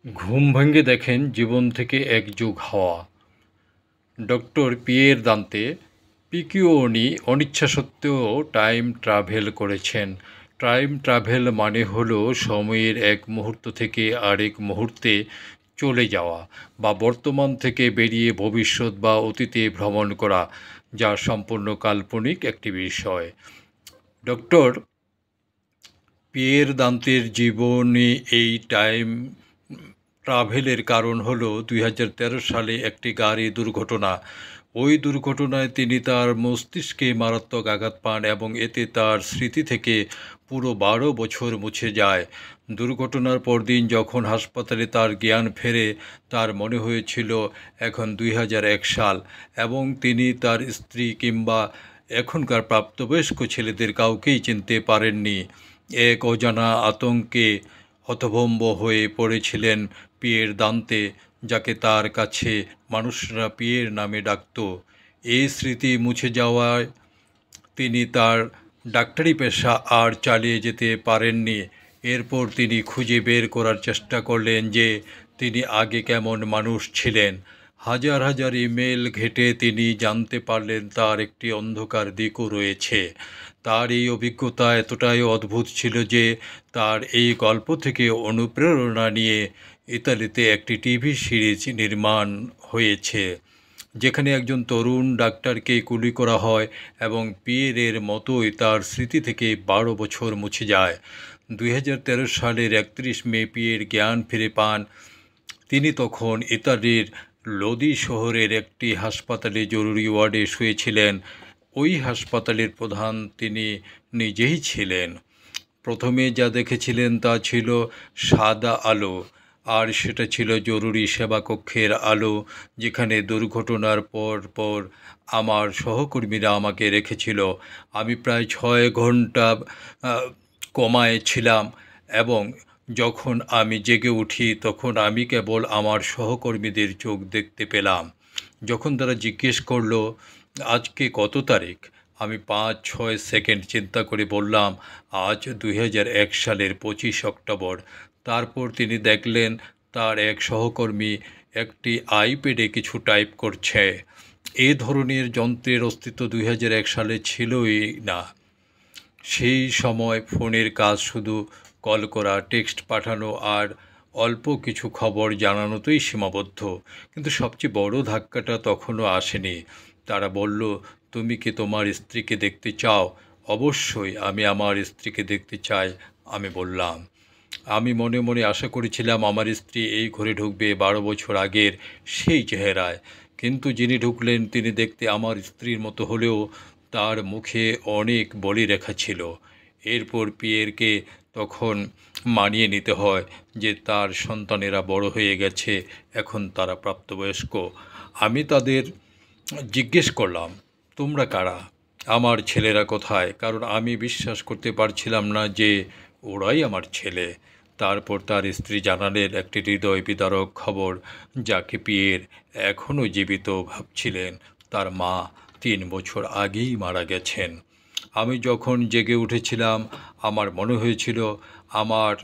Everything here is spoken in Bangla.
ঘুম ভেঙে দেখেন জীবন থেকে এক যুগ হাওয়া। ডক্টর পিয়ের দান্তে পিকিওনি অনিচ্ছা সত্ত্বেও টাইম ট্রাভেল করেছেন। টাইম ট্রাভেল মানে হলো সময়ের এক মুহূর্ত থেকে আরেক মুহূর্তে চলে যাওয়া বা বর্তমান থেকে বেরিয়ে ভবিষ্যৎ বা অতীতে ভ্রমণ করা, যা সম্পূর্ণ কাল্পনিক একটি বিষয়। ডক্টর পিয়ের দান্তের জীবনে এই টাইম ট্রাভেলের কারণ হলো 2013 সালে একটি গাড়ি দুর্ঘটনা। ওই দুর্ঘটনায় তিনি তার মস্তিষ্কে মারাত্মক আঘাত পান এবং এতে তার স্মৃতি থেকে পুরো 12 বছর মুছে যায়। দুর্ঘটনার পরদিন যখন হাসপাতালে তার জ্ঞান ফেরে, তার মনে হয়েছিল এখন 2001 সাল এবং তিনি তার স্ত্রী কিংবা এখনকার প্রাপ্তবয়স্ক ছেলেদের কাউকেই চিনতে পারেননি। এক অজানা আতঙ্কে হতভম্ব হয়ে পড়েছিলেন পিয়ের দান্তে, যাকে তার কাছে মানুষরা পিয়ের নামে ডাকত। এই স্মৃতি মুছে যাওয়ায় তিনি তার ডাক্তারি পেশা আর চালিয়ে যেতে পারেননি। এরপর তিনি খুঁজে বের করার চেষ্টা করলেন যে তিনি আগে কেমন মানুষ ছিলেন। হাজার হাজার ইমেল ঘেঁটে তিনি জানতে পারলেন তার একটি অন্ধকার দিকও রয়েছে। তার এই অভিজ্ঞতা এতটাই অদ্ভুত ছিল যে তার এই গল্প থেকে অনুপ্রেরণা নিয়ে ইতালিতে একটি টিভি সিরিজ নির্মাণ হয়েছে, যেখানে একজন তরুণ ডাক্তারকে গুলি করা হয় এবং পিয়েরের মতোই তার স্মৃতি থেকে 12 বছর মুছে যায়। 2013 সালের 31 মে পিয়ের জ্ঞান ফিরে পান। তিনি তখন ইতালির লোদি শহরের একটি হাসপাতালে জরুরি ওয়ার্ডে শুয়েছিলেন। ওই হাসপাতালের প্রধান তিনি নিজেই ছিলেন। প্রথমে যা দেখেছিলেন তা ছিল সাদা আলো, আর সেটা ছিল জরুরি সেবা কক্ষের আলো, যেখানে দুর্ঘটনার পর আমার সহকর্মীরা আমাকে রেখেছিল। আমি প্রায় 6 ঘন্টা কোমায় ছিলাম এবং যখন আমি জেগে উঠি তখন আমি কেবল আমার সহকর্মীদের চোখ দেখতে পেলাম। যখন তারা জিজ্ঞেস করলো আজকে কত তারিখ, আমি 5-6 সেকেন্ড চিন্তা করে বললাম আজ 2001 সালের 25 অক্টোবর। তারপর তিনি দেখলেন তার এক সহকর্মী একটি আইপ্যাডে কিছু টাইপ করছে। এ ধরনের যন্ত্রের অস্তিত্ব 2001 সালে ছিলই না। সেই সময় ফোনের কাজ শুধু কল করা, টেক্সট পাঠানো আর অল্প কিছু খবর জানানোতেই সীমাবদ্ধ। কিন্তু সবচেয়ে বড় ধাক্কাটা তখনও আসেনি। তারা বলল, তুমি কি তোমার স্ত্রীকে দেখতে চাও? অবশ্যই, আমি আমার স্ত্রীকে দেখতে চাই, আমি বললাম। আমি মনে মনে আশা করেছিলাম আমার স্ত্রী এই ঘরে ঢুকবে 12 বছর আগের সেই চেহারায়। কিন্তু যিনি ঢুকলেন তিনি দেখতে আমার স্ত্রীর মতো হলেও তার মুখে অনেক বলিরেখা ছিল। এরপর পিয়েরকে তখন মানিয়ে নিতে হয় যে তার সন্তানেরা বড় হয়ে গেছে, এখন তারা প্রাপ্তবয়স্ক। আমি তাদের জিজ্ঞেস করলাম, তোমরা কারা? আমার ছেলেরা কোথায়? কারণ আমি বিশ্বাস করতে পারছিলাম না যে ওরাই আমার ছেলে। তারপর তার স্ত্রী জানালেন একটি হৃদয় বিদারক খবর, যাকে পিয়ের এখনও জীবিত ভাবছিলেন। তার মা 3 বছর আগেই মারা গেছেন। আমি যখন জেগে উঠেছিলাম আমার মনে হয়েছিল আমার